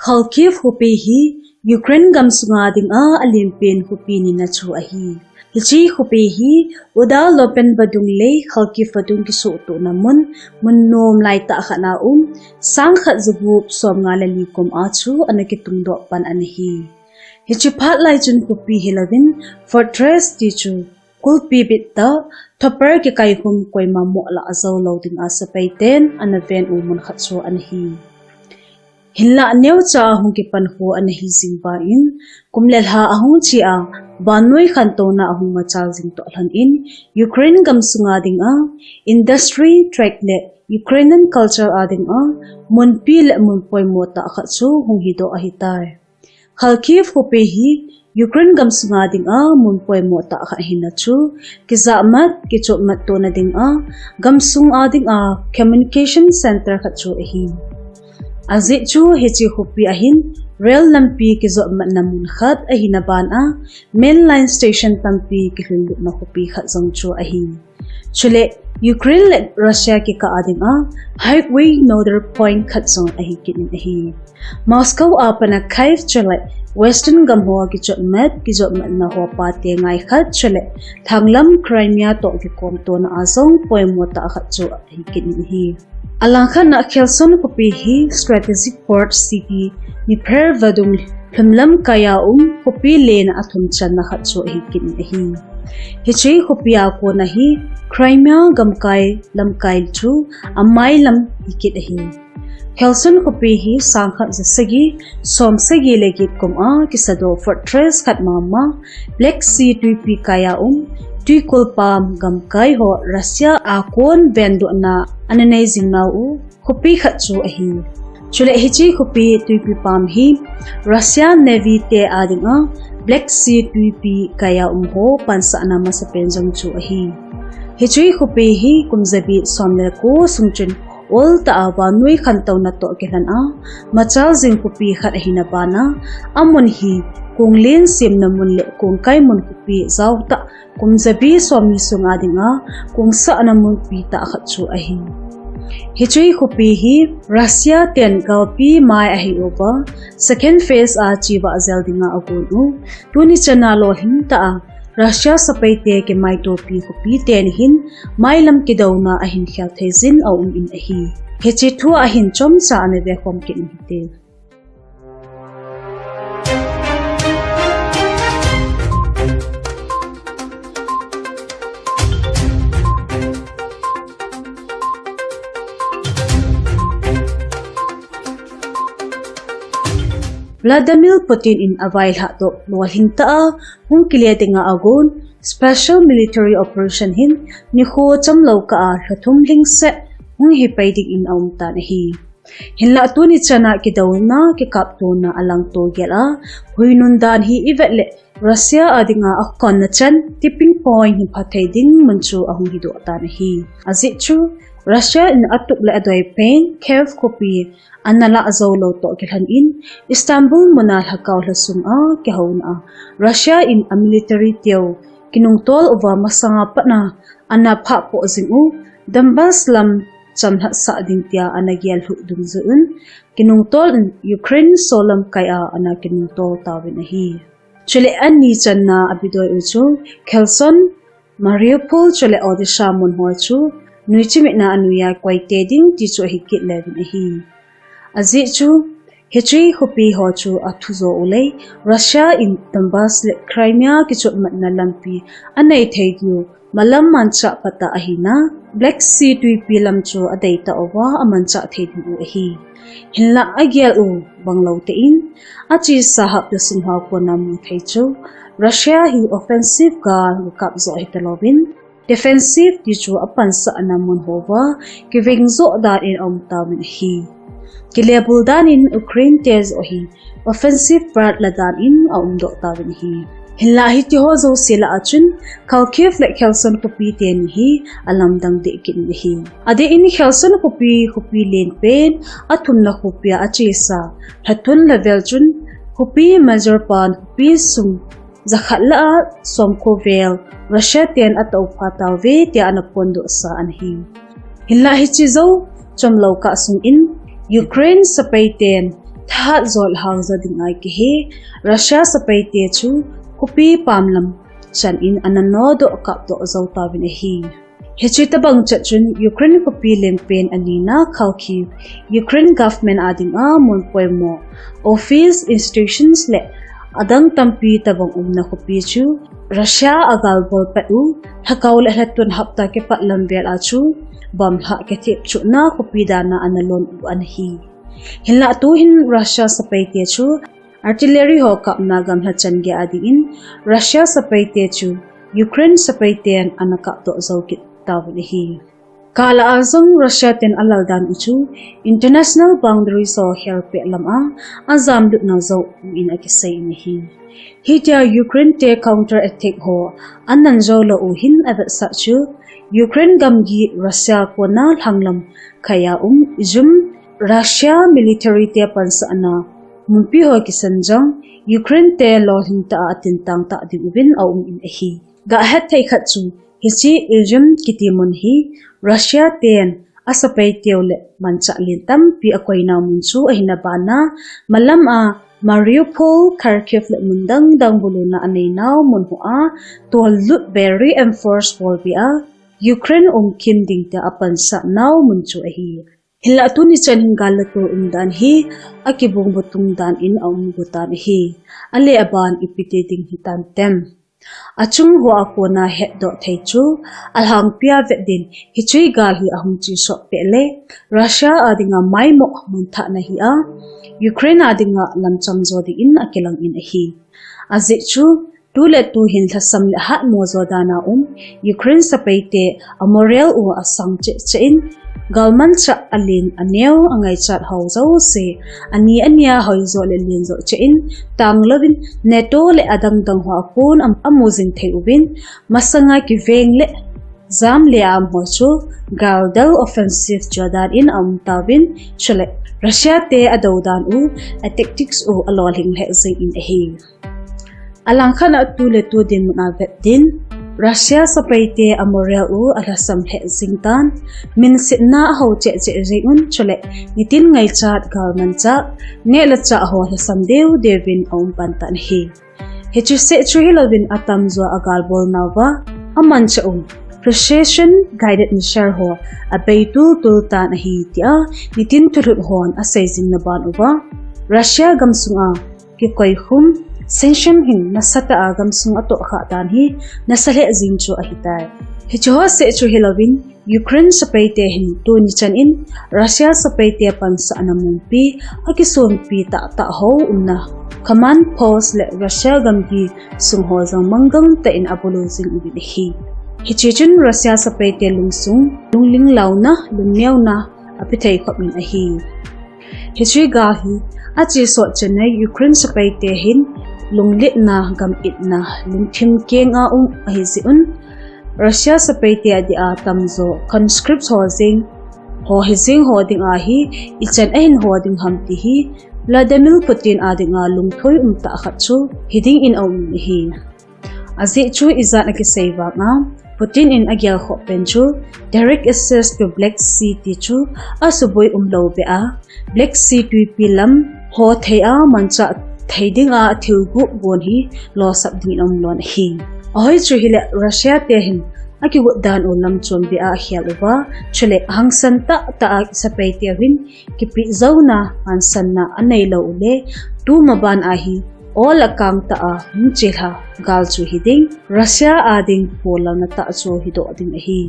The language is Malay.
Kharkiv hupi hi Ukraine gam sunga ding a Olympian hupi ni na chu a hi. Hichi hupi hi uda lopen badung le Kharkiv badung ki so to na mun nom lai ta khana sang khat zubup som nga lali kom a chu anaki tungdo pan an hi. Hichi phat lai chun hupi hilavin fortress ti chu kulpi bit ta thopper ki kai hum koima mo la azaw lo ding a sapai ten anaven mun khat so an hi. Hilla neu cha hung ki pan ho an hi zingba in kumlel ha ahung chi a banoi khan to na ahung ma chal jing to hlan in Ukraine gam sunga ding a industry track le Ukrainian culture a ding a mun pi le mun poi mo ta kha chu hung hi do a hi tai Kharkiv hupe hi Ukraine gam sunga ding a mun poi mo ta kha hi na chu ki za mat ki chop mat to na ding a gam sung a ding a communication center kha chu hi Azit chu hichi hupi ahin rail lampi ki zo mat namun khat ahina ban a main line station tampi ki huluk na hupi khat zong chu ahin chule Ukraine le Russia ki ka ading a highway nodar point khat zong ahi kin ahi Moscow apana Kyiv chule western gamho ki chot mat na ho pa te ngai khat chule thanglam Crimea to ki kom to na azong poimota khat chu ahi kin ahi Alangkhan na Kherson hupi hi strategic port city ni pher vadung hlamlam kaya hupi len athum chan na khat chu hi kin hi hichi hupi a ko na hi Crimea gamkai lamkai chu amai lam hikit hi Kherson hupi hi sangkhat jasagi somsagi legit kom a kisado fortress khat mama Black Sea tuipi kaya tui kolpam gamkai ho Russia akon vendo na ananai jingau hupi khat chu ahi chule hichi hupi tuipi pam hi Russia Navy te adinga Black Sea tuipi kaya ho pansa na masapen jong chu ahi hichi hupi hi kumzabi somle ko sungchun ol ta awa nui khantaw na to kelan a machal jing hupi khat ahina bana amun hi kunglen sim na mun le kung kai mun hupi zawta kumzabi swami sunga dinga kungsa na mun pi ta khat chu ahi hichi hupi hi Russia ten galpi mai ahi oba second phase a chiwa zel dinga agunu tuni chana lo hin ta Russia sapai te ke mai to pi hupi ten hin mailam ki dauna ahin khal thezin au in ahi hichi thu ahin chom cha ane de khom kin hite Vladimir Putin in avail ha to lwal hinta hung kiletinga agon special military operation hin ni kho chamlo ka a hathum lingse hung hi paidik in aumta na hi hinla tu ni chana ki dawna ki kap to na alang to gela huinun dan hi ivetle Russia adinga akon na chan tipping point hi phathai ding manchu ahung hi do ta na hi azit chu Russia in atuk la adoi pain Kiev copy anala azawlo to kilhan in Istanbul munal hakaw lasum a kihon a Russia in a military tiyaw kinungtol uwa masanga pa na anapha po zingu Donbas lam chamha sa din tiya anagyal hudung zoon kinungtol in Ukraine solam kaya ana kinungtol tawin ahi chule ani channa abidoy uchu Kherson Mariupol chule Odisha mun ho chu nuichimit na anuya kwai teding ti chu hikit levin ahi Azi chu hichi hupi ho chu athuzo ulei Russia in Donbas le Crimea ki chot mat na lampi anai theidu malam mancha pata ahina Black Sea tuipi lam chu adai ta owa amancha theidu ahi hinla agyal banglo te in achi sahab da sinha ko nam thei chu Russia hi offensive ga kap zo hitalovin defensive ti chu apan sa namun howa giving zo da in omtamin hi Kilebuldan in Ukraine tez ohi offensive part ladan in aumdo tawin hi hillahi ti ho zo sila achun Kharkiv le Kherson kupi ten hi alamdang de kin hi ade in Kherson kupi len pen athum na kupia achisa hatun level chun kupi major pan kupi sum zakhatla somkovel Russia ten ataw phatawe ti anapondo sa anhi hillahi chi zo chomlo ka sung in Ukraine sa payten That zol hangza ding ai ki he Russia sapai te chu kupi pamlam chan in ananodo kap do zauta bin hi hechita bang chachun Ukraine kupi lempen anina khawki Ukraine government ading a mon poimo office institutions le adang tampi tabang umna kupi chu Russia agal bol patu hakaul hlatun hapta ke patlam bel achu bam ha ke thep chu na kupi dana analon u anhi Hila tuhin Russia sapai te chu artillery ho kap na gam hachan ge adin Russia sapai te chu Ukraine sapai ten anaka to zawkit tawli hi Kala azong Russia ten alaldan uchu international boundary so help lama azam lut na zo in akisai ni hi Hitia Ukraine te counter attack ho anan zo lo uhin adat sa chu Ukraine gamgi Russia ko na hanglam kaya izum Russia military te pansana mumpi ho kisanjang Ukraine te lo hinta atintang ta dibin au in hi ga het thai khat chu hichi izum kitimun hi Russia ten asapai teule mancha lintam pi akoina munchu ahina bana malam a Mariupol Kharkiv le mundang dang buluna aneinaw munhu a tolut very enforced volbia Ukraine kim dingta apansa naw munchu ahi Hila tu ni chan hingalato umdan hi akibong butung dan in butan hi ale aban ipite ding hitan tem achung ho akona het do thaichu alhang pia vedin hichui gal hi ahum chi so pele Russia adinga maimo muntha na hi a Ukraine adinga lamcham jodi in akelang in hi azichu tule tu hin thasam le hat mo jodana Ukraine sapaite amorel u asang che in galman cha alin aneu angai chat hauzo se ani ania hoizo le linzo chein tanglovin neto le adang dang ho pon amuzin theubin masanga ki veng le zam le am ho chu galdal offensive jordan in tawin chule Russia te adawdan u tactics u alolhing le zai in hi alangkhan atule tu din na vetin Russia sapaite amorel u alasam he zingtan min sitna ho che reun chole nitin ngai chat galman cha ne la cha ho lasam deu devin om pantan hi hechu se chuhilovin atam zo agal bol nawa aman cha precision guided mission ho abaitul tultan hi tia nitin turut hon asai na ban uba Russia gamsunga ki koi khum Senshin hin nasata agam sung ato kha dan hi nasale jingchu ahitai hicho se chu hilawin Ukraine sapaite hin tu ni chan in Russia sapaite pansa anamumpi akison pi ta ho umna command post le Russia gamgi sung ho jang mangang ta in apolo jing ubin hi hichichun Russia sapaite lungsung lungling launa lumneuna apithai khopin ahi hichi ga hi achi so chenai Ukraine sapaite hin lunglit na gam it na lungthim kenga ahiziun Russia sapaite adi tamzo conscripts hozing ho hizing hoding ahi ichan ahin hoding hamti hi Vladimir Putin adinga lungthoi ta khachu hiding in hi azi chu izat na kisaiwa nga Putin in agyal kho penchu direct access to Black Sea ti chu asuboi umlo be a Black Sea tu pilam ho thea mancha Thaidinga thilgu bon hi lo sap din lon hi ahoi chu hile Russia te hin aki dan ulam chombi a hialuba chule hangsan ta sapai te hin kipi zauna ansanna anei lo ule tu maban ahi all akang ta chilha gal chu hiding Russia ading pola na ta chu hido ding hi